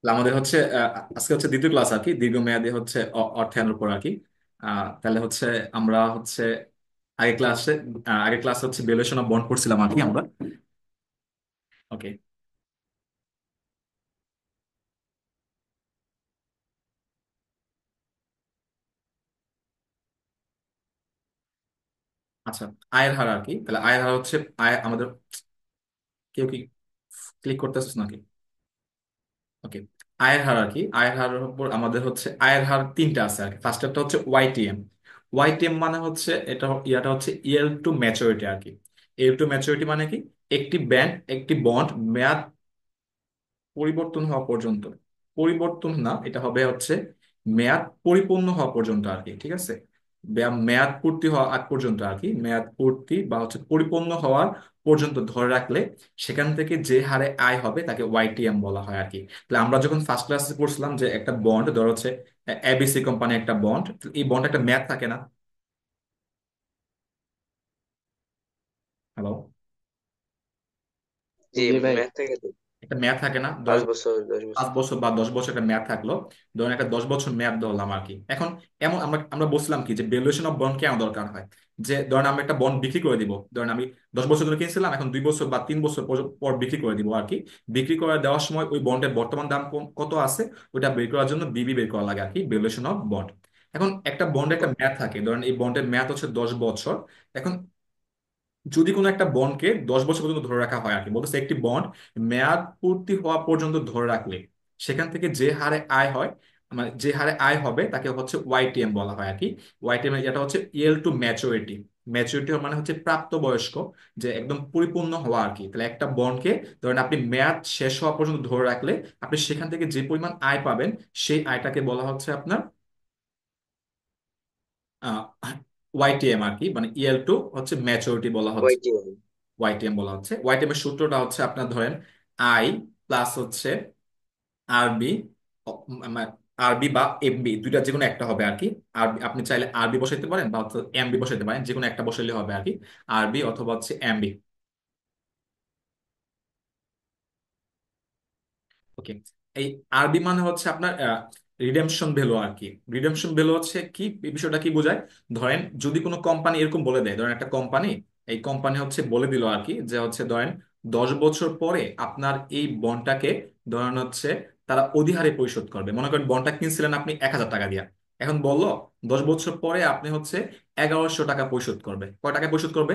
তাহলে আমাদের হচ্ছে আজকে হচ্ছে দ্বিতীয় ক্লাস আর কি, দীর্ঘমেয়াদী হচ্ছে অর্থায়নের উপর আর কি। তাহলে হচ্ছে আমরা হচ্ছে আগে ক্লাসে আগের ক্লাসে হচ্ছে ভ্যালুয়েশন অফ বন্ড করছিলাম আর কি আমরা। ওকে। আচ্ছা, আয়ের হার আর কি। তাহলে আয়ের হার হচ্ছে আয় আমাদের, কেউ কি ক্লিক করতেছিস নাকি? ওকে। আয়ের হার আর কি, আয়ের হারের উপর আমাদের হচ্ছে আয়ের হার তিনটা আছে আর কি। ফার্স্ট একটা হচ্ছে ওয়াইটিএম। ওয়াইটিএম মানে হচ্ছে ইয়াটা হচ্ছে ইয়েল টু ম্যাচুরিটি আর কি। ইয়েল টু ম্যাচুরিটি মানে কি? একটি বন্ড মেয়াদ পরিবর্তন হওয়া পর্যন্ত, পরিবর্তন না, এটা হবে হচ্ছে মেয়াদ পরিপূর্ণ হওয়া পর্যন্ত আর কি। ঠিক আছে, মেয়াদ পূর্তি হওয়া আগ পর্যন্ত আর কি, মেয়াদ পূর্তি বা হচ্ছে পরিপূর্ণ হওয়ার পর্যন্ত ধরে রাখলে সেখান থেকে যে হারে আয় হবে তাকে ওয়াইটিএম বলা হয় আর কি। তাহলে আমরা যখন ফার্স্ট ক্লাসে পড়ছিলাম যে একটা বন্ড ধর হচ্ছে এবিসি কোম্পানি একটা বন্ড, এই বন্ড একটা মেয়াদ থাকে না? হ্যালো? জি, জি ভাই। ম্যাথ থেকে তো একটা মেয়াদ থাকে না? 5 বছর 10 বছর। 5 বছর বা 10 বছর একটা মেয়াদ থাকলো। ধরুন একটা 10 বছর মেয়াদ ধরলাম আর কি। এখন এমন আমরা আমরা বলছিলাম কি যে ভ্যালুয়েশন অফ বন্ড কেন দরকার হয়? যে ধরেন আমি একটা বন্ড বিক্রি করে দিব, ধরেন আমি 10 বছর ধরে কিনছিলাম, এখন 2 বছর বা 3 বছর পর বিক্রি করে দিব আর কি। বিক্রি করে দেওয়ার সময় ওই বন্ডের বর্তমান দাম কত আছে ওটা বের করার জন্য বিবি বের করা লাগে আর কি, ভ্যালুয়েশন অফ বন্ড। এখন একটা বন্ডের একটা মেয়াদ থাকে, ধরেন এই বন্ডের মেয়াদ হচ্ছে 10 বছর। এখন যদি কোনো একটা বন্ডকে 10 বছর পর্যন্ত ধরে রাখা হয় আর কি, বলতেছে একটি বন্ড মেয়াদ পূর্তি হওয়া পর্যন্ত ধরে রাখলে সেখান থেকে যে হারে আয় হয়, মানে যে হারে আয় হবে তাকে হচ্ছে ওয়াইটিএম বলা হয় আর কি। ওয়াইটিএম যেটা হচ্ছে ইয়েল টু ম্যাচুরিটি। ম্যাচুরিটি মানে হচ্ছে প্রাপ্তবয়স্ক, যে একদম পরিপূর্ণ হওয়া আর কি। তাহলে একটা বন্ডকে ধরেন আপনি মেয়াদ শেষ হওয়া পর্যন্ত ধরে রাখলে আপনি সেখান থেকে যে পরিমাণ আয় পাবেন সেই আয়টাকে বলা হচ্ছে আপনার ওয়াইটিএম আর কি, মানে ইয়েল টু হচ্ছে ম্যাচুরিটি বলা হচ্ছে, ওইটি ওয়াইটিএম বলা হচ্ছে। ওয়াইটিএম এর সূত্রটা হচ্ছে আপনার ধরেন আই প্লাস হচ্ছে আরবি, আরবি বা এমবি দুইটা যে কোনো একটা হবে আর কি। আরবি আপনি চাইলে আরবি বসাইতে পারেন বা হচ্ছে এমবি বসাইতে পারেন, যে কোনো একটা বসাইলে হবে আর কি, আরবি অথবা হচ্ছে এমবি। ওকে। এই আরবি মানে হচ্ছে আপনার রিডেমশন ভ্যালু আর কি। রিডেমশন ভ্যালু হচ্ছে কি, এই বিষয়টা কি বোঝায়? ধরেন যদি কোনো কোম্পানি এরকম বলে দেয়, ধরেন একটা কোম্পানি, এই কোম্পানি হচ্ছে বলে দিল আর কি যে হচ্ছে ধরেন 10 বছর পরে আপনার এই বন্ডটাকে ধরেন হচ্ছে তারা অধিহারে পরিশোধ করবে। মনে করেন বন্ডটা কিনছিলেন আপনি 1,000 টাকা দিয়া, এখন বললো 10 বছর পরে আপনি হচ্ছে 1,100 টাকা পরিশোধ করবে। কয় টাকা পরিশোধ করবে?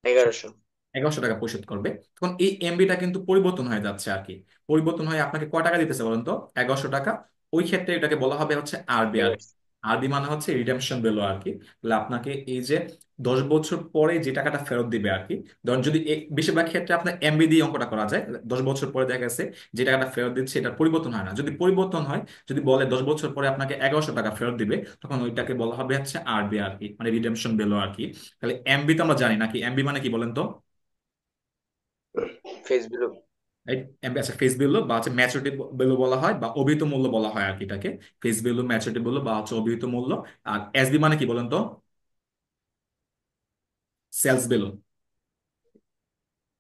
1100। 1,100 টাকা পরিশোধ করবে। তখন এই এমবিটা কিন্তু পরিবর্তন হয়ে যাচ্ছে আর কি। পরিবর্তন হয়ে আপনাকে কয় টাকা দিতেছে বলেন তো? 1,100 টাকা। ওই ক্ষেত্রে এটাকে বলা হবে হচ্ছে আরবি আর কি। 1100। আরবি মানে হচ্ছে রিডেমশন ভ্যালু আর কি। তাহলে আপনাকে এই যে 10 বছর পরে যে টাকাটা ফেরত দিবে আর কি, ধরুন যদি বেশিরভাগ ক্ষেত্রে আপনার এমবি দিয়ে অঙ্কটা করা যায়, 10 বছর পরে দেখা গেছে যে টাকাটা ফেরত দিচ্ছে এটা পরিবর্তন হয় না। যদি পরিবর্তন হয়, যদি বলে 10 বছর পরে আপনাকে 1,100 টাকা ফেরত দিবে, তখন ওইটাকে বলা হবে হচ্ছে আরবি আর কি, মানে রিডেমশন ভ্যালু আর কি। তাহলে এমবি তো আমরা জানি নাকি, এমবি মানে কি বলেন তো? Face value. রাইট? আচ্ছা, ফেস ভ্যালু বা হচ্ছে ম্যাচুরিটি ভ্যালু বলা হয় বা অভিহিত মূল্য বলা হয় আর কি এটাকে। ফেস ভ্যালু, ম্যাচুরিটি ভ্যালু বা হচ্ছে অভিহিত মূল্য। আর এসবি মানে কি বলেন তো? সেলস ভ্যালু,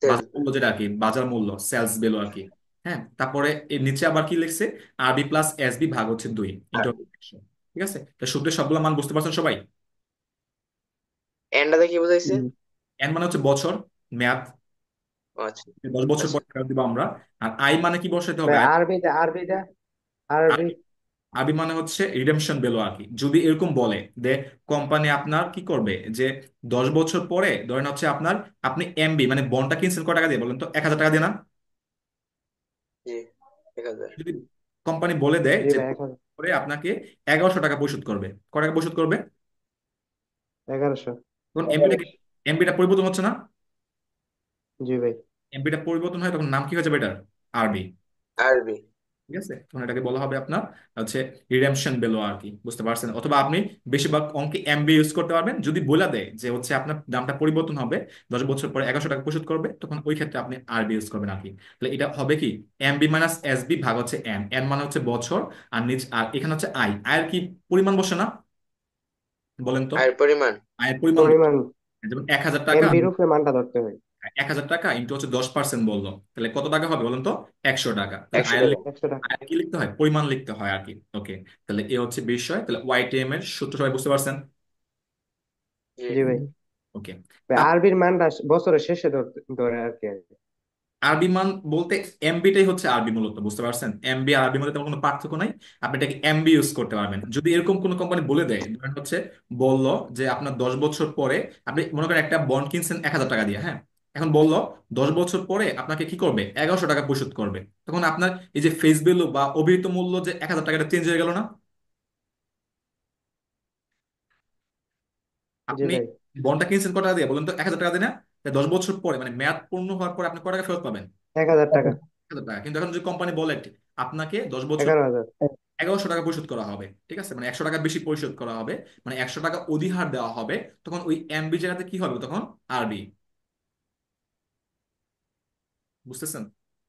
বাজার মূল্য যেটা আর কি, বাজার মূল্য, সেলস ভ্যালু আর কি। হ্যাঁ, তারপরে এর নিচে আবার কি লিখছে? আরবি প্লাস এসবি ভাগ হচ্ছে 2 আর ইন্টু। ঠিক আছে, তো সূত্রের সবগুলো মান বুঝতে পারছেন সবাই? এন্ডাতে কি বোঝাইছে? হুম। এন মানে হচ্ছে বছর, মেয়াদ, ও আচ্ছা। 10 বছর আচ্ছা পর ফেরত দিব আমরা। আর আই মানে কি বসাইতে হবে? ভাই আরবিতে আরবিতে আরবি। আরবি মানে হচ্ছে রিডেমশন ভ্যালু আর কি। যদি এরকম বলে যে কোম্পানি আপনার কি করবে, যে 10 বছর পরে ধরেন হচ্ছে আপনার, আপনি এমবি মানে বন্ডটা কিনছেন কয় টাকা দিয়ে বলেন তো? 1,000 টাকা দিয়ে না? জি, 1000। যদি কোম্পানি বলে দেয় জি যে ভাই, এখন পরে আপনাকে 1,100 টাকা পরিশোধ করবে, কয় টাকা পরিশোধ করবে? 1100। তখন এমবিটা কি, এমবিটা পরিবর্তন হচ্ছে না? জি ভাই। এমবিটা পরিবর্তন হয় তখন নাম কি হয়ে যাবে এটার? আরবি। আরবি। ঠিক আছে, তখন এটাকে বলা হবে আপনার হচ্ছে রিডেমশন ভ্যালু আর কি। বুঝতে পারছেন? অথবা আপনি বেশিরভাগ অঙ্কে এমবি ইউজ করতে পারবেন। যদি বলে দেয় যে হচ্ছে আপনার দামটা পরিবর্তন হবে, 10 বছর পরে 1,100 টাকা পরিশোধ করবে, তখন ওই ক্ষেত্রে আপনি আরবি ইউজ করবেন আর কি। তাহলে এটা হবে কি, এমবি মাইনাস এসবি ভাগ হচ্ছে এন। এন মানে হচ্ছে বছর, আর আর এখানে হচ্ছে আই। আয়ের কি পরিমাণ বসে না বলেন তো? আর পরিমাণ। আয়ের পরিমাণ বসে। পরিমাণ। যেমন 1,000 টাকা, এমবির উপরে মানটা ধরতে হয়। 1,000 টাকা ইন্টু হচ্ছে 10% বললো, তাহলে কত টাকা হবে বলুন তো? 100 টাকা। তাহলে 100 টাকা। 100 টাকা। আয়ের কি লিখতে হয়? পরিমাণ লিখতে হয় আর কি। ওকে, তাহলে এ হচ্ছে বিষয়। তাহলে ওয়াইটিএম এর সূত্র সবাই বুঝতে পারছেন? জি। জি ভাই। ওকে। ভাই আরবির মানটা বছরের শেষে ধরে আর কি। আরবি মান বলতে এমবিটাই হচ্ছে আরবি মূলত, বুঝতে পারছেন? এমবি আর আরবির মধ্যে তেমন কোনো পার্থক্য নাই। আপনি এটাকে এমবি ইউজ করতে পারবেন যদি এরকম কোনো কোম্পানি বলে দেয়, ধরেন হচ্ছে বললো যে আপনার 10 বছর পরে, আপনি মনে করেন একটা বন্ড কিনছেন 1,000 টাকা দিয়ে, হ্যাঁ, এখন বললো 10 বছর পরে আপনাকে কি করবে, 1,100 টাকা পরিশোধ করবে। তখন আপনার এই যে ফেস ভ্যালু বা অভিহিত মূল্য যে 1,000 টাকাটা চেঞ্জ হয়ে গেল না? জি আপনি ভাই। বন্ডটা কিনছেন কত টাকা দিয়ে বলুন তো? 1,000 টাকা দিয়ে না? তাই 10 বছর পরে মানে মেয়াদ পূর্ণ হওয়ার পরে আপনি কত টাকা ফেরত পাবেন? 1000 টাকা। 1,000 টাকা। কিন্তু এখন যদি কোম্পানি বলে আপনাকে 10 বছর 11,000। 1,100 টাকা পরিশোধ করা হবে, ঠিক আছে, মানে 100 টাকা বেশি পরিশোধ করা হবে, মানে 100 টাকা অধিহার দেওয়া হবে, তখন ওই এমবি জায়গাতে কি হবে তখন? আরবি। বুঝতেছেন?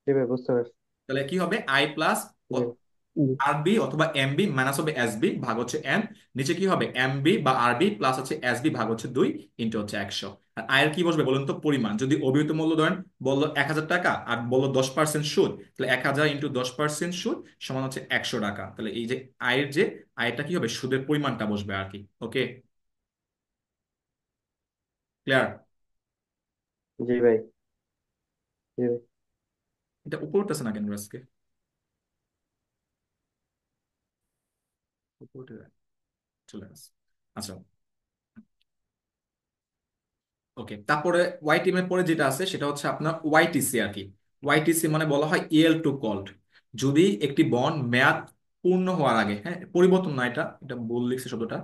জি ভাই বুঝতে পারছি। তাহলে কি হবে? আই প্লাস জি। আরবি অথবা এমবি মাইনাস হবে এসবি ভাগ হচ্ছে এন, নিচে কি হবে? এমবি বা আরবি প্লাস হচ্ছে এসবি ভাগ হচ্ছে 2 ইন্টু হচ্ছে 100। আর আয়ের কি বসবে বলুন তো? পরিমাণ। যদি অভিহিত মূল্য ধরেন বললো 1,000 টাকা আর বললো 10% সুদ, তাহলে 1,000 ইন্টু 10% সুদ সমান হচ্ছে 100 টাকা। তাহলে এই যে আয়ের যে আয়টা কি হবে? সুদের পরিমাণটা বসবে আর কি। ওকে, ক্লিয়ার? জি ভাই। জি ভাই। এটা উপর উঠতেছে না কেন আজকে? উপর উঠে যায়, চলে আসে। আচ্ছা, ওকে। তারপরে ওয়াই টিমের পরে যেটা আছে সেটা হচ্ছে আপনার ওয়াইটিসি আর কি। ওয়াইটিসি মানে বলা হয় ইএল টু কল্ড। যদি একটি বন্ড মেয়াদ পূর্ণ হওয়ার আগে, হ্যাঁ, পরিবর্তন না, এটা এটা ভুল লিখছে শব্দটা,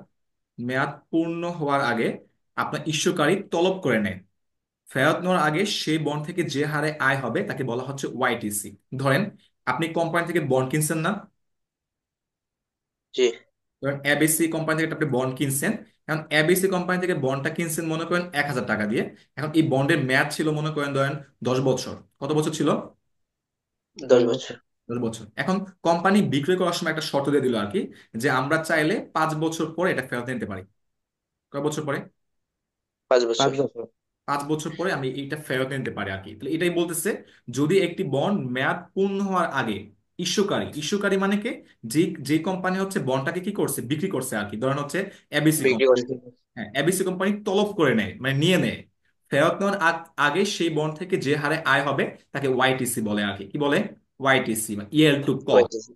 মেয়াদ পূর্ণ হওয়ার আগে আপনার ইস্যুকারী তলব করে নেয়, ফেরত নেওয়ার আগে সেই বন্ড থেকে যে হারে আয় হবে তাকে বলা হচ্ছে ওয়াইটিসি। ধরেন আপনি কোম্পানি থেকে বন্ড কিনছেন না? জি। ধরেন এবিসি কোম্পানি থেকে আপনি বন্ড কিনছেন। এখন এবিসি কোম্পানি থেকে বন্ডটা কিনছেন মনে করেন 1,000 টাকা দিয়ে। এখন এই বন্ডের মেয়াদ ছিল মনে করেন ধরেন 10 বছর। কত বছর ছিল? 10 10 বছর। বছর। 10 বছর। এখন কোম্পানি বিক্রয় করার সময় একটা শর্ত দিয়ে দিল আর কি, যে আমরা চাইলে 5 বছর পরে এটা ফেরত নিতে পারি। কয় বছর পরে? 5 5 বছর। বছর। 5 বছর পরে আমি এইটা ফেরত নিতে পারি আর কি। তাহলে এটাই বলতেছে, যদি একটি বন্ড মেয়াদ পূর্ণ হওয়ার আগে ইস্যুকারী, ইস্যুকারী মানে কে? যে যে কোম্পানি হচ্ছে বন্ডটাকে কি করছে, বিক্রি করছে আর কি, ধরেন হচ্ছে এবিসি, বিক্রি করছে। হ্যাঁ, এবিসি কোম্পানি তলব করে নেয় মানে নিয়ে নেয়, ফেরত নেওয়ার আগে সেই বন্ড থেকে যে হারে আয় হবে তাকে ওয়াইটিসি বলে আর কি। কি বলে? ওয়াইটিসি বা El to call. ওয়াইটিসি।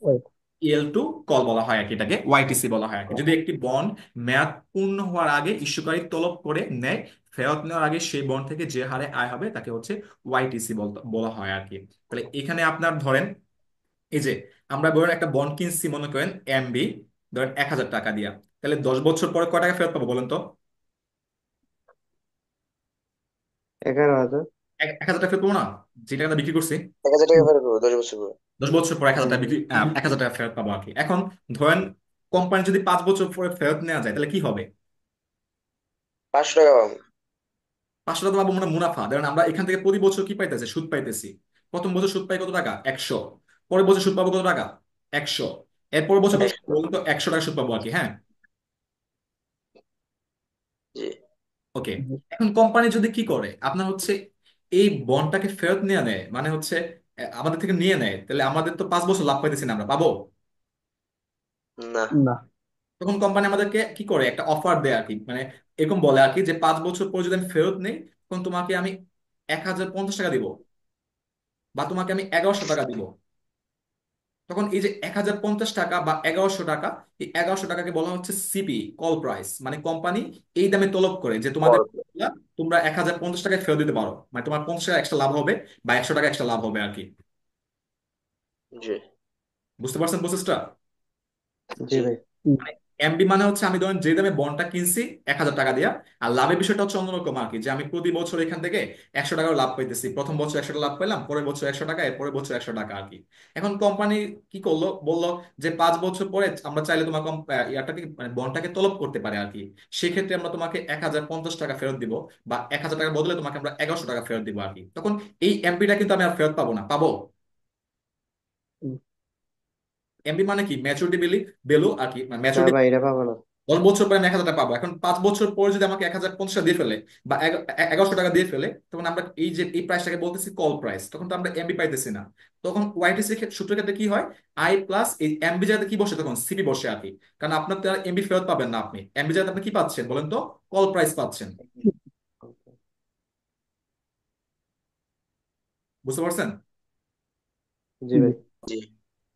El to call বলা হয় আর কি, এটাকে ওয়াইটিসি বলা হয় আর কি। যদি একটি বন্ড মেয়াদ পূর্ণ হওয়ার আগে ইস্যুকারী তলব করে নেয়, ফেরত নেওয়ার আগে সেই বন্ড থেকে যে হারে আয় হবে তাকে হচ্ছে ওয়াইটিসি বলা হয় আর কি। তাহলে এখানে আপনার ধরেন এই যে আমরা ধরেন একটা বন্ড কিনছি মনে করেন এমবি, ধরেন 1,000 টাকা দিয়া, তাহলে 10 বছর পরে কয় টাকা ফেরত পাবো বলেন তো? 11,000। 1,000 টাকা ফেরত পাবো না? যে টাকাটা বিক্রি করছি, 1,000 টাকা ফেরত পাবো 10 বছর পরে। 10 বছর পর 1,000 টাকা বিক্রি, 1,000 টাকা ফেরত পাবো আর কি। এখন ধরেন কোম্পানি যদি 5 বছর পরে ফেরত নেওয়া যায় তাহলে কি হবে? 500 টাকা পাবো। 500 টাকা পাবো মানে মুনাফা। ধরেন আমরা এখান থেকে প্রতি বছর কি পাইতেছি? সুদ পাইতেছি। প্রথম বছর সুদ পাই কত টাকা? 100। পরের বছর সুদ পাবো কত টাকা? 100। এর পরের বছর কত পাবো 100। বলুন তো? 100 টাকা সুদ পাবো আর কি, হ্যাঁ। জি। ওকে, এখন কোম্পানি যদি কি করে আপনার হচ্ছে এই বন্ডটাকে ফেরত নিয়ে নেয়, মানে হচ্ছে আমাদের থেকে নিয়ে নেয়, তাহলে আমাদের তো 5 বছর লাভ পাইতেছি না, আমরা পাবো? না। না। তখন কোম্পানি আমাদেরকে কি করে একটা অফার দেয় আর কি, মানে এরকম বলে আর কি যে 5 বছর পর যদি আমি ফেরত নেই তখন তোমাকে আমি 1,050 টাকা দিব, বা তোমাকে আমি 1,100 টাকা দিব। তখন এই যে 1,050 টাকা বা 1,100 টাকা, এই 1,100 টাকাকে বলা হচ্ছে সিপি, কল প্রাইস, মানে কোম্পানি এই দামে তলব করে যে তোমাদের পর। তোমরা 1,050 টাকায় ফেরত দিতে পারো, মানে তোমার 50 টাকা এক্সট্রা লাভ হবে বা 100 টাকা এক্সট্রা লাভ হবে আর কি। জি। বুঝতে পারছেন প্রসেসটা? জি জি। ভাই। মানে এমবি মানে হচ্ছে আমি ধরেন যে দামে বন্ডটা কিনছি 1,000 টাকা দিয়া, আর লাভের বিষয়টা হচ্ছে অন্যরকম আর কি, যে আমি প্রতি বছর এখান থেকে 100 টাকা লাভ পাইতেছি। প্রথম বছর 100 টাকা লাভ পেলাম, পরের বছর 100 টাকা, এর পরের বছর 100 টাকা আর কি। এখন কোম্পানি কি করলো, বললো যে 5 বছর পরে আমরা চাইলে তোমার ইয়াটাকে মানে বন্ডটাকে তলব করতে পারে আর কি। সেক্ষেত্রে আমরা তোমাকে 1,050 টাকা ফেরত দিব, বা 1,000 টাকার বদলে তোমাকে আমরা 1,100 টাকা ফেরত দিব আর কি। তখন এই এমপিটা কিন্তু আমি আর ফেরত পাবো না, পাবো? এমপি মানে কি? ম্যাচুরিটি ভ্যালু আর কি, না ম্যাচুরিটি। ভাই এটা পাবো না। 10 বছর পরে আমি 1,000 টাকা পাবো। এখন 5 বছর পরে যদি আমাকে 1,050 টাকা দিয়ে ফেলে বা 1,100 টাকা দিয়ে ফেলে, তখন আমরা এই যে এই প্রাইসটাকে বলতেছি কল প্রাইস, তখন তো আমরা এমবি পাইতেছি না। তখন ওয়াইটিসি সূত্রের ক্ষেত্রে কি হয়, আই প্লাস এই এমবি জায়গাতে কি বসে, তখন সিপি বসে আর কি। কারণ আপনার তো এমবি ফেরত পাবেন না, আপনি এমবি জায়গাতে আপনি কি পাচ্ছেন বলেন তো, কল প্রাইস পাচ্ছেন। বুঝতে পারছেন? জি ভাই। জি।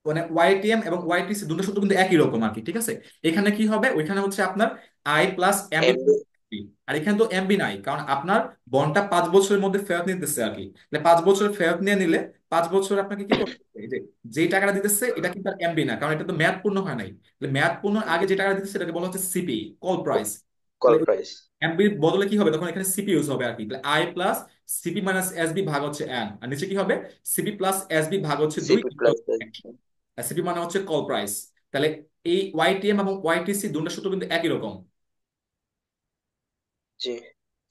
মানে ওয়াইটিএম এবং ওয়াইটিসি দুটো সূত্র কিন্তু একই রকম আর কি, ঠিক আছে। এখানে কি হবে, ওইখানে হচ্ছে আপনার আই প্লাস এমবি, এমবি। আর এখানে তো এমবি নাই, কারণ আপনার বন্ডটা 5 বছরের মধ্যে ফেরত নিতেছে আর কি। তাহলে 5 বছর ফেরত নিয়ে নিলে 5 বছর আপনাকে কি করতে হবে, এই যে যেই টাকাটা দিতেছে এটা কিন্তু আর এমবি না, কারণ এটা তো মেয়াদ পূর্ণ হয় নাই। তাহলে মেয়াদ পূর্ণ আগে যে টাকাটা দিতেছে এটাকে বলা হচ্ছে CP, call price. Call price. এমবির বদলে কি হবে, তখন এখানে সিপি ইউজ হবে আর কি। তাহলে I plus CP minus SB ভাগ হচ্ছে এন, আর নিচে কি হবে, সিপি প্লাস এসবি ভাগ হচ্ছে 2। CP plus. সিপি মানে হচ্ছে কল প্রাইস। তাহলে এই ওয়াইটিএম এবং ওয়াইটিসি দুটো সূত্র কিন্তু একই রকম। জি,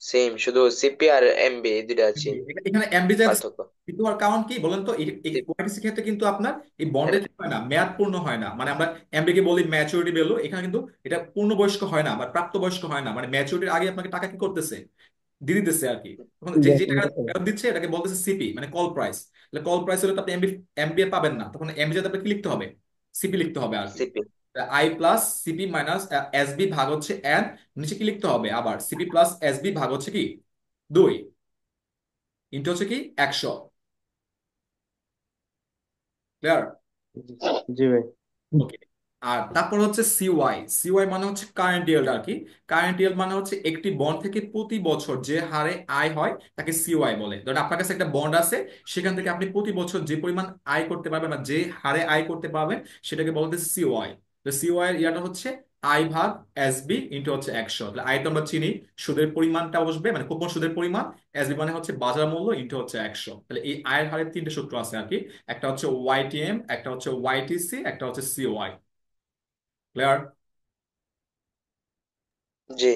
সেম, শুধু সিপি আর এমবি এই দুইটা আছে এখানে এমবি পার্থক্য। কিন্তু আর কারণ কি বলেন তো, ওয়াইটিসি ক্ষেত্রে কিন্তু আপনার এই বন্ডের কি হয় না, মেয়াদ পূর্ণ হয় না। মানে আমরা এমবি কে বলি ম্যাচুরিটি ভ্যালু, এখানে কিন্তু এটা পূর্ণবয়স্ক হয় না বা প্রাপ্তবয়স্ক হয় না, মানে ম্যাচুরিটির আগে আপনাকে টাকা কি করতেছে, দিয়ে দিতেছে আর কি। তখন যে যে টাকা ফেরত দিচ্ছে এটাকে বলতেছে সিপি, মানে কল প্রাইস। তাহলে কল প্রাইস হলে তো আপনি এমবি পাবেন না, তখন এমবি যাতে আপনি কি লিখতে হবে, সিপি লিখতে হবে আর কি। CP. I plus CP minus SB ভাগ হচ্ছে এন, নিচে কি লিখতে হবে আবার, সিপি প্লাস এসবি ভাগ হচ্ছে কি 2, ইন্টু হচ্ছে কি 100। ক্লিয়ার? জি ভাই। ওকে। আর তারপর হচ্ছে সিওয়াই। সিওয়াই মানে হচ্ছে কারেন্ট ইয়েল্ড আর কি। কারেন্ট ইয়েল্ড মানে হচ্ছে একটি বন্ড থেকে প্রতি বছর যে হারে আয় হয় তাকে সিওয়াই বলে। ধরেন আপনার কাছে একটা বন্ড আছে, সেখান থেকে আপনি প্রতি বছর যে পরিমাণ আয় করতে পারবেন বা যে হারে আয় করতে পারবেন সেটাকে বলতে সিওয়াই। তো সিওয়াই এর ইয়াটা হচ্ছে আই ভাগ এসবি ইন্টু হচ্ছে 100। তাহলে আয় তো আমরা চিনি, সুদের পরিমাণটা বসবে মানে কুপন সুদের পরিমাণ, এসবি মানে হচ্ছে বাজার মূল্য ইন্টু হচ্ছে 100। তাহলে এই আয়ের হারের তিনটে সূত্র আছে আর কি, একটা হচ্ছে ওয়াইটিএম, একটা হচ্ছে ওয়াইটিসি, একটা হচ্ছে সিওয়াই। ক্লিয়ার? জি।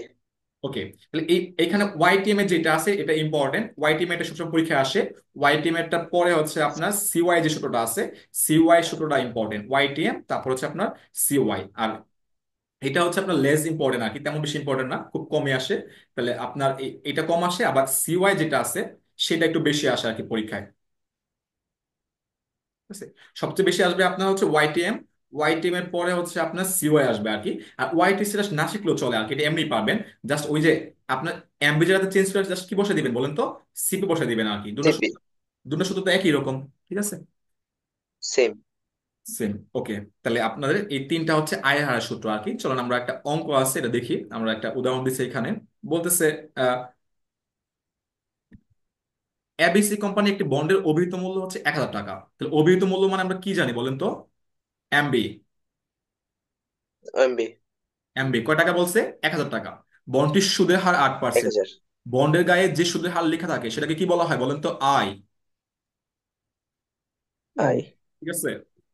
ওকে। তাহলে এইখানে ওয়াইটিএম এর যেটা আছে এটা ইম্পর্টেন্ট, ওয়াইটিএম এটা সবসময় পরীক্ষায় আসে। ওয়াইটিএম এরটা পরে হচ্ছে আপনার সিওয়াই যে সূত্রটা আছে, সিওয়াই সূত্রটা ইম্পর্টেন্ট, ওয়াইটিএম তারপর হচ্ছে আপনার সিওয়াই। আর এটা হচ্ছে আপনার লেস ইম্পর্টেন্ট আর কি, তেমন বেশি ইম্পর্টেন্ট না, খুব কমই আসে। তাহলে আপনার এটা কম আসে, আবার সিওয়াই যেটা আছে সেটা একটু বেশি আসে আর কি পরীক্ষায়। ঠিক আছে? সবচেয়ে বেশি আসবে আপনার হচ্ছে ওয়াইটিএম, ওয়াইটিএম এর পরে হচ্ছে আপনার সিওয়াই আসবে আর কি। আর ওয়াইটিসি না শিখলেও চলে আর কি, এটা এমনি পারবেন। জাস্ট ওই যে আপনার এমবি যেটাতে চেঞ্জ করে জাস্ট কি বসে দিবেন বলেন তো, সিপি বসে দিবেন আর কি। সিপি। দুটো সূত্র তো একই রকম, ঠিক আছে, সেম। সেম। ওকে। তাহলে আপনাদের এই তিনটা হচ্ছে আয়ের হারের সূত্র আর কি। চলুন আমরা একটা অঙ্ক আছে এটা দেখি, আমরা একটা উদাহরণ দিচ্ছি এখানে। বলতেছে এবিসি কোম্পানি একটি বন্ডের অভিহিত মূল্য হচ্ছে 1,000 টাকা। তাহলে অভিহিত মূল্য মানে আমরা কি জানি বলেন তো, এমবি। এমবি। এমবি কয় টাকা বলছে, 1,000 টাকা। বন্ডটির সুদের হার 8%। 1000। বন্ডের গায়ে যে সুদের হার লেখা থাকে সেটাকে কি বলা হয় বলেন তো, আই। আই। ঠিক আছে।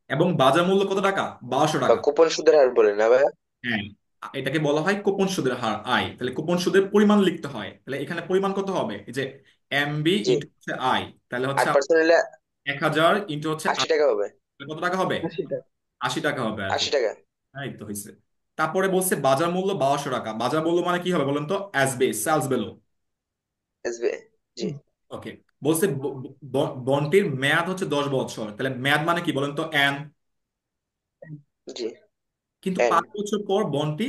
এবং বাজার মূল্য কত টাকা, 1,200 বা টাকা। কুপন সুদের হার বলে না ভাইয়া? হ্যাঁ, এটাকে বলা হয় কুপন সুদের হার, আই। তাহলে কুপন সুদের পরিমাণ লিখতে হয়, তাহলে এখানে পরিমাণ কত হবে, এই যে এমবি জি। ইন্টু হচ্ছে আই, তাহলে হচ্ছে 8% হলে 1,000 ইন্টু হচ্ছে 80 আই, টাকা হবে। তাহলে কত টাকা হবে, 80 টাকা। 80 টাকা হবে আর কি। 80 টাকা। হ্যাঁ, এই তো হয়েছে। তারপরে বলছে বাজার মূল্য 1,200 টাকা। বাজার মূল্য মানে কি হবে বলেন তো, এসবি, সেলস ভ্যালু। এসবি। জি। ওকে। বলছে বন্ডটির মেয়াদ হচ্ছে 10 বছর, তাহলে মেয়াদ মানে কি বলেন তো, এন। জি। কিন্তু এন। 5 বছর পর বন্ডটি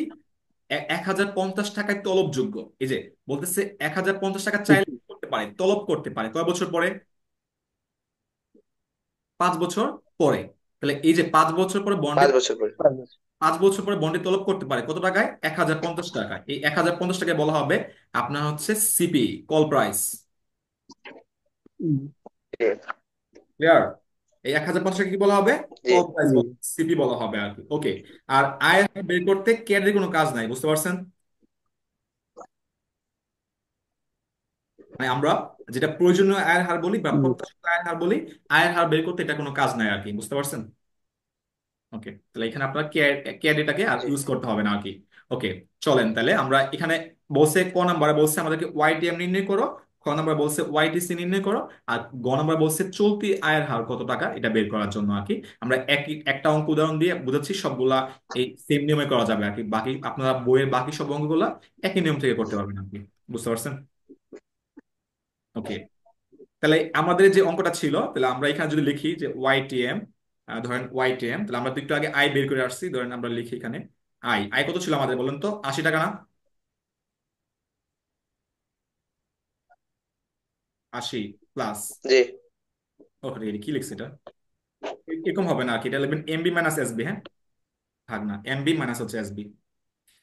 1,050 টাকায় তলবযোগ্য। এই যে বলতেছে 1,050 টাকা চাইলে করতে পারে, তলব করতে পারে কয় বছর পরে, 5 বছর পরে। তাহলে এই যে 5 বছর পরে বন্ডে, 5 বছর পরে। 5 বছর পরে বন্ডে তলব করতে পারে কত টাকায়, 1,050 টাকায়। এই 1,050 টাকায় বলা হবে আপনার হচ্ছে সিপি, কল প্রাইস। জি। ক্লিয়ার? এই 1,050 টাকা কি বলা হবে, জি। কল প্রাইস, সিপি বলা হবে আর কি। ওকে। আর আয়ের হার বের করতে ক্যাডের কোনো কাজ নাই, বুঝতে পারছেন? মানে আমরা যেটা প্রয়োজনীয় আয়ের হার বলি বা প্রত্যাশিত আয়ের হার বলি, আয়ের হার বের করতে এটা কোনো কাজ নাই আর কি, বুঝতে পারছেন? ওকে। তাহলে এখানে আপনার ক্যাডেটাকে আর জি। ইউজ করতে হবে না আর কি। ওকে। চলেন তাহলে আমরা এখানে বলছে ক নাম্বারে বলছে আমাদেরকে ওয়াইটিএম নির্ণয় করো, খ নাম্বার বলছে ওয়াইটিসি নির্ণয় করো, আর গ নাম্বার বলছে চলতি আয়ের হার কত টাকা এটা বের করার জন্য আর কি। আমরা একটা অঙ্ক উদাহরণ দিয়ে বুঝাচ্ছি, সবগুলা এই সেম নিয়মে করা যাবে আর কি। বাকি আপনারা বইয়ের বাকি সব অঙ্কগুলা একই নিয়ম থেকে করতে পারবেন আর কি। বুঝতে পারছেন? ওকে, তাহলে আমাদের যে অঙ্কটা ছিল, তাহলে আমরা এখানে যদি লিখি যে ওয়াইটিএম, ধরেন ওয়াইটিএম, তাহলে আমরা তো একটু আগে আই বের করে আসছি, ধরেন আমরা লিখি এখানে আই। আই কত ছিল আমাদের বলেন তো? 80 টাকা না? 80 প্লাস, জি ওকে কি লিখছি এটা? এরকম হবে না আর কি, এটা লিখবেন এমবি মাইনাস এসবি। হ্যাঁ, ভাগ না, এমবি মাইনাস হচ্ছে এসবি।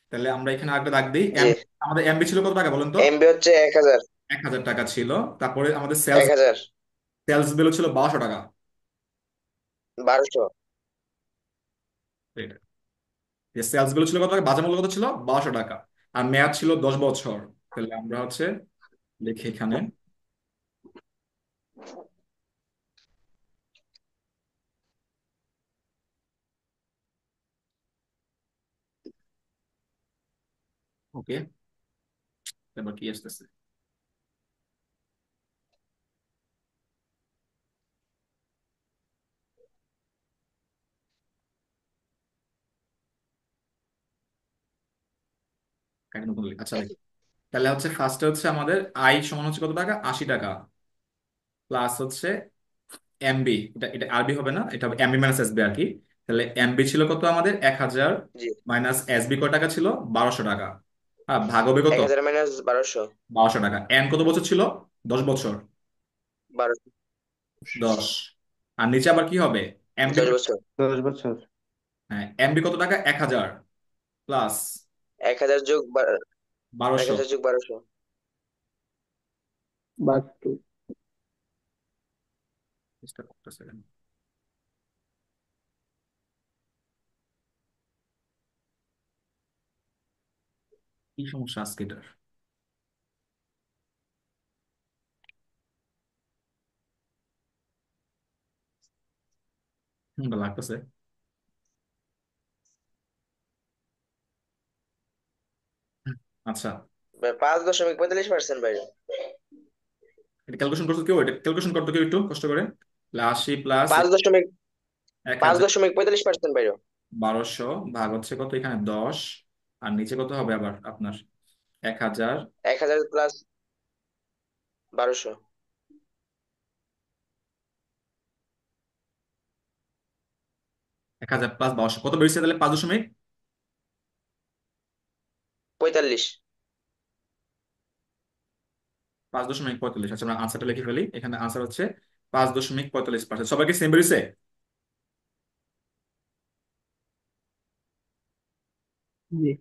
তাহলে আমরা এখানে আরেকটা দাগ দিই। জি। আমাদের এমবি ছিল কত টাকা বলেন তো? এমবি হচ্ছে 1000। 1000 টাকা ছিল। তারপরে আমাদের সেলস 1000। সেলস বিল ছিল 1200 টাকা। 1200। এটা যে সেলস বিল ছিল কত টাকা, বাজার মূল্য কত ছিল? 1200 টাকা। আর মেয়াদ ছিল 10 বছর। তাহলে আমরা হচ্ছে লিখি এখানে, ওকে, এবার কি আসতেছে? কাকে নতুন লিখি? আচ্ছা দেখি, তাহলে হচ্ছে ফার্স্টে হচ্ছে আমাদের আই সমান হচ্ছে কত টাকা? 80 টাকা। প্লাস হচ্ছে এমবি, এটা এটা আরবি হবে না, এটা হবে এমবি মাইনাস এসবি আর কি। তাহলে এমবি ছিল কত আমাদের? 1000, জি। মাইনাস এসবি কত টাকা ছিল? 1200 টাকা। হ্যাঁ, ভাগ হবে কত? 1000 মাইনাস 1200। 1200 টাকা। এন কত বছর ছিল? 10 বছর। 1200। 10। আর নিচে আবার কি হবে? এমবি 10 বছর। 10 বছর। হ্যাঁ, এমবি কত টাকা? 1000 প্লাস 1000 যোগ 1200। 1000 যোগ 1200। 72। চেষ্টা করতেছিলাম। কি সমস্যা আজকে এটার? লাগতেছে। আচ্ছা, 5.45% বাইরে। এটা ক্যালকুলেশন করছো কেউ? এটা ক্যালকুলেশন করতো কেউ একটু কষ্ট করে? তাহলে 80 প্লাস পাঁচ 1000, দশমিক 45% বাইরে। 1200 ভাগ হচ্ছে কত এখানে? 10। আর নিচে কত হবে আবার আপনার? 1000। 1000 প্লাস 1200। 1000 প্লাস 1200 কত বেরিয়েছে তাহলে? 5 দশমিক 45। 5.45। আচ্ছা, আমরা আনসারটা লিখে ফেলি। এখানে আনসার হচ্ছে 5.45%। সবাইকে সেম বেরিয়েছে? জি।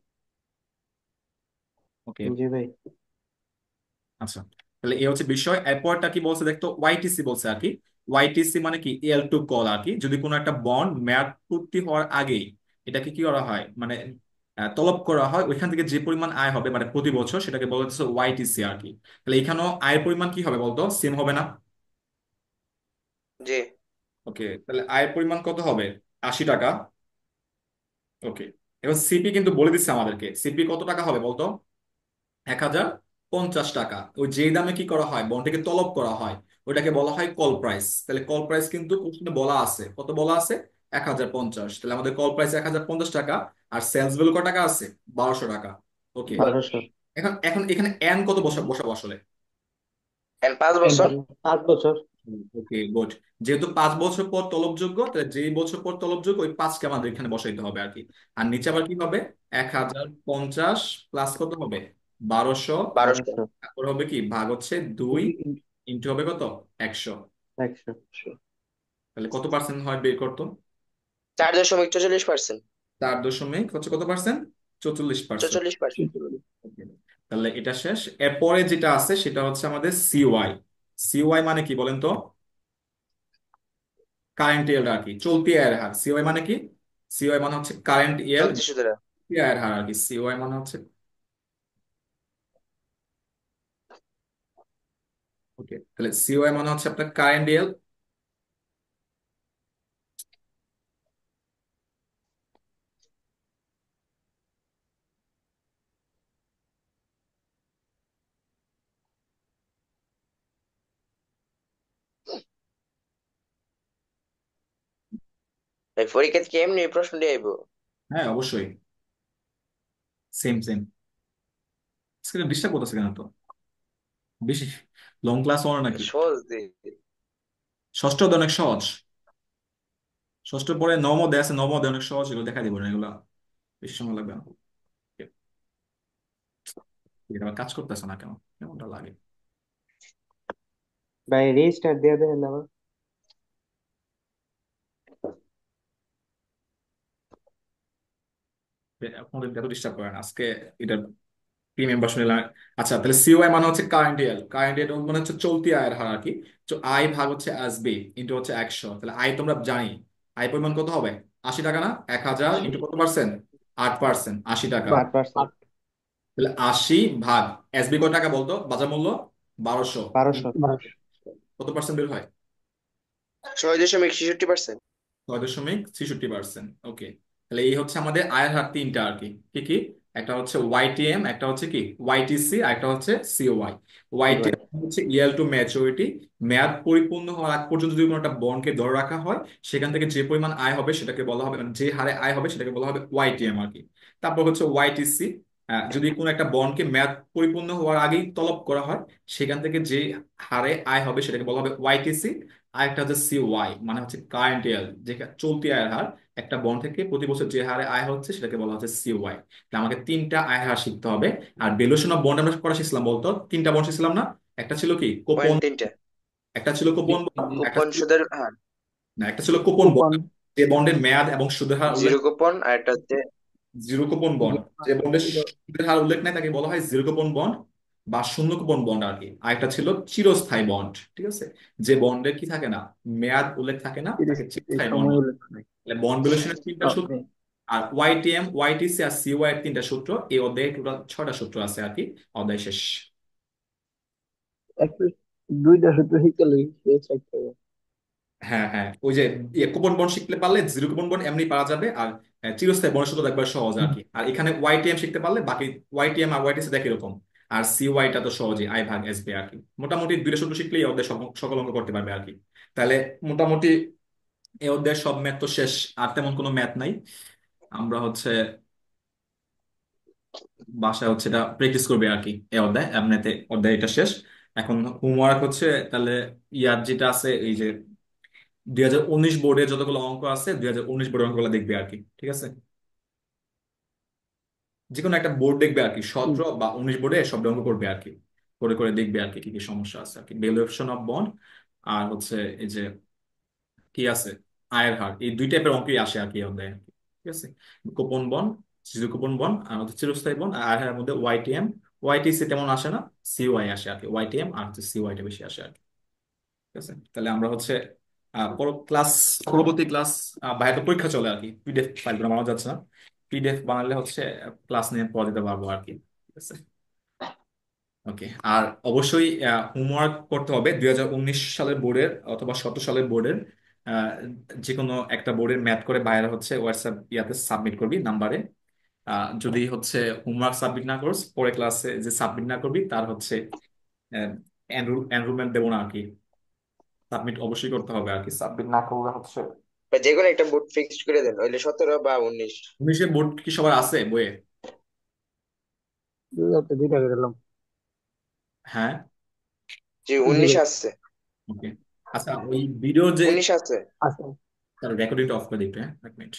ওকে, জি ভাই। আচ্ছা, তাহলে এই হচ্ছে বিষয়। এরপরটা কি বলছে দেখতো? ওয়াইটিসি বলছে আর কি। ওয়াইটিসি মানে কি? এল টু কল আর কি। যদি কোনো একটা বন্ড মেয়াদ পূর্তি হওয়ার আগেই এটাকে কি করা হয়, মানে তলব করা হয়, ওইখান থেকে যে পরিমাণ আয় হবে মানে প্রতি বছর, সেটাকে বলা হচ্ছে ওয়াইটিসি আর কি। তাহলে এখানেও আয়ের পরিমাণ কি হবে বলতো? সেম হবে না? জি ওকে, তাহলে আয়ের পরিমাণ কত হবে? 80 টাকা। ওকে, এবার সিপি কিন্তু বলে দিচ্ছে আমাদেরকে, সিপি কত টাকা হবে বলতো? 1050 টাকা। ওই যেই দামে কি করা হয়, বন্ডটিকে তলব করা হয়, ওইটাকে বলা হয় কল প্রাইস। তাহলে কল প্রাইস কিন্তু কোশ্চেনে বলা আছে, কত বলা আছে? 1050। তাহলে আমাদের কল প্রাইস 1050 টাকা। আর সেলস ভ্যালু কত টাকা আছে? 1200 টাকা। ওকে, 1200। এখন এখন এখানে এন কত বসাবো আসলে? এন্ড 5 বছর। 5 বছর। ওকে, গুড। যেহেতু 5 বছর পর তলবযোগ্য, তাহলে যেই বছর পর তলবযোগ্য ওই 5কে আমাদের এখানে বসাইতে হবে আর কি। আর নিচে আবার কি হবে? 1050 প্লাস কত হবে? 1200। 1200। 1200। তারপর হবে কি? ভাগ হচ্ছে 2 ইন্টু হবে কত? 100। 100। তাহলে কত পার্সেন্ট হয় বের করতো? 4.44%। 4 দশমিক হচ্ছে কত পার্সেন্ট? 44%। 44%। Okay, তাহলে এটা শেষ। এরপরে যেটা আছে সেটা হচ্ছে আমাদের সিওয়াই। সিওয়াই মানে কি বলেন তো? কারেন্ট ইয়ার আর কি, চলতি আয়ের হার। সিওয়াই মানে কি? সিওয়াই মানে হচ্ছে কারেন্ট ইয়ার চলতি সুদের হার। আয়ের হার আর কি। সিওয়াই মানে হচ্ছে, ওকে, তাহলে সিওয়াই মানে হচ্ছে আপনার কারেন্ট ইয়ার। ভাই পরীক্ষাতে কি এমনি প্রশ্ন দিয়ে আইবো? হ্যাঁ অবশ্যই, সেম সেম। স্ক্রিনে ডিস্টার্ব করতেছে কেন তো বেশি? লং ক্লাস হলো নাকি? সহজ দি। ষষ্ঠ অধ্যায় অনেক সহজ। ষষ্ঠ পরে নবম অধ্যায় আছে, নবম অধ্যায় অনেক সহজ, এগুলো দেখা দিব না, এগুলা বেশি সময় লাগবে না। এটা আবার কাজ করতেছে না কেন, কেমনটা লাগে? ভাই রিস্টার্ট দিয়ে দেন আবার। আপনাদের এত ডিস্টার্ব করে না আজকে। এটা প্রিমিয়াম ভার্সন এলাম। আচ্ছা তাহলে সিওআই মানে হচ্ছে কারেন্ট ইয়ার, কারেন্ট ইয়ার মানে হচ্ছে চলতি আয়ের হার আর কি। তো আই ভাগ হচ্ছে আসবে ইন্টু হচ্ছে 100, তাহলে আই তোমরা জানি আই পরিমাণ কত হবে? 80 টাকা না? 1000 ইন্টু কত পার্সেন্ট? 8%, 80 টাকা। 8%। তাহলে 80 ভাগ এসবি কত টাকা বলতো বাজার মূল্য? 1200। 1200। কত পার্সেন্ট বের হয়? 6.66%। 6.66%। ওকে, তাহলে এই হচ্ছে আমাদের আয়ের হার তিনটা আর কি। কি কি? একটা হচ্ছে ওয়াইটিএম, একটা হচ্ছে কি ওয়াইটিসি, আর একটা হচ্ছে সিওআই। সিওয়াই। ওয়াইটিএম হচ্ছে ইয়ার টু ম্যাচুরিটি, মেয়াদ পরিপূর্ণ হওয়ার আগ পর্যন্ত যদি কোনো একটা বন্ডকে ধরে রাখা হয়, সেখান থেকে যে পরিমাণ আয় হবে সেটাকে বলা হবে, মানে যে হারে আয় হবে সেটাকে বলা হবে ওয়াইটিএম আর কি। তারপর হচ্ছে ওয়াইটিসি, যদি কোনো একটা বন্ডকে মেয়াদ পরিপূর্ণ হওয়ার আগেই তলব করা হয়, সেখান থেকে যে হারে আয় হবে সেটাকে বলা হবে ওয়াইটিসি। আরেকটা হচ্ছে সিওয়াই, মানে হচ্ছে কারেন্ট ইয়ার, যে চলতি আয়ের হার। একটা বন্ড থেকে প্রতি বছর যে হারে আয় হচ্ছে সেটাকে বলা হচ্ছে সিওয়াই। তাহলে আমাকে তিনটা আয় হার শিখতে হবে। আর ভ্যালুয়েশন অফ বন্ড আমরা করা শিখলাম বলতো, তিনটা বন্ড শিখলাম না? একটা ছিল কি কোপন, পয়েন্ট তিনটা। একটা ছিল কোপন বন্ড, একটা কুপন ছিল, সুদের হার। না একটা ছিল কোপন বন্ড, যে বন্ডের মেয়াদ এবং সুদের হার উল্লেখ। জিরো কুপন আর একটা হচ্ছে। জিরো কুপন বন্ড, যে বন্ডের সুদের হার উল্লেখ নাই তাকে বলা হয় জিরো কুপন বন্ড বা শূন্য কুপন বন্ড আর কি। আর একটা ছিল চিরস্থায়ী বন্ড, ঠিক আছে, যে বন্ডের কি থাকে না, মেয়াদ উল্লেখ থাকে না, তাকে চিরস্থায়ী বন্ড। বন্ড ভ্যালুয়েশনের তিনটা সূত্র, আর ওয়াইটিএম, ওয়াইটিসি আর সিওয়াই এর তিনটা সূত্র। এই অধ্যায়ে টোটাল 6টা সূত্র আছে আর কি। অধ্যায় শেষ। হ্যাঁ হ্যাঁ, ওই যে কুপন বন্ড শিখতে পারলে জিরো কুপন বন্ড এমনি পারা যাবে, আর চিরস্থায়ী বন্ড সূত্র একবার সহজ আর কি। আর এখানে ওয়াইটিএম শিখতে পারলে বাকি ওয়াইটিএম আর ওয়াইটিসি দেখে এরকম। আর সিওয়াইটা তো সহজেই আই ভাগ এসবি আর কি। মোটামুটি দুইটা সূত্র শিখলেই এই অধ্যায় সকল অঙ্ক করতে পারবে আর কি। তাহলে মোটামুটি এই অধ্যায়ের সব ম্যাথ তো শেষ, আর তেমন কোনো ম্যাথ নাই। আমরা হচ্ছে বাসায় হচ্ছে এটা প্র্যাকটিস করবে আর কি। এই অধ্যায় এমনিতে অধ্যায় এটা শেষ। এখন হোমওয়ার্ক হচ্ছে তাহলে ইয়ার যেটা আছে, এই যে 2019 বোর্ডে যতগুলো অঙ্ক আছে 2019 বোর্ডের অঙ্কগুলো দেখবে আর কি, ঠিক আছে? যে কোনো একটা বোর্ড দেখবে আর কি, 17 বা 19 বোর্ডে সব অঙ্ক করবে আর কি। করে করে দেখবে আর কি কি কি সমস্যা আছে আর কি। ভ্যালুয়েশন অফ বন্ড আর হচ্ছে এই যে কি আছে আয়ের হার, এই দুই টাইপের অঙ্কই আসে আর কি এই অধ্যায়ে আর কি। ঠিক আছে, coupon bond, zero coupon bond আর হচ্ছে চিরস্থায়ী বন্ড। আর আয়ের হারের মধ্যে ওয়াইটিএম, ওয়াইটিসি তেমন আসে না, সিওআই আসে আর কি। ওয়াইটিএম আর হচ্ছে সিওআইটা বেশি আসে আর কি। ঠিক আছে, তাহলে আমরা হচ্ছে ক্লাস, পরবর্তী ক্লাস, বাইরে তো পরীক্ষা চলে আর কি, পিডিএফ ফাইলগুলো বানানো যাচ্ছে না। পিডিএফ বানালে হচ্ছে ক্লাস নিয়ে পড়া দিতে পারবো আর কি। ঠিক আছে, ওকে। আর অবশ্যই হোমওয়ার্ক করতে হবে 2019 সালের বোর্ডের অথবা 17 সালের বোর্ডের, যে কোনো একটা বোর্ডের ম্যাথ করে বাইরে হচ্ছে হোয়াটসঅ্যাপ ইয়াতে সাবমিট করবি নাম্বারে। যদি হচ্ছে হোমওয়ার্ক সাবমিট না করস, পরে ক্লাসে যে সাবমিট না করবি তার হচ্ছে এনরোলমেন্ট দেবো না আর কি। সাবমিট অবশ্যই করতে হবে আর কি, সাবমিট না করলে হচ্ছে। বা যে কোনো একটা বুট ফিক্সড করে দেন, হইলে 17 বা 19। 19-এর বোর্ড কি সবার আছে বইয়ে? দুইটা। হ্যাঁ। জি 19 আছে। ওকে, আচ্ছা ওই ভিডিও যে, 19 আছে। তার রেকর্ডিংটা অফ করে দিতে, হ্যাঁ 1 মিনিট।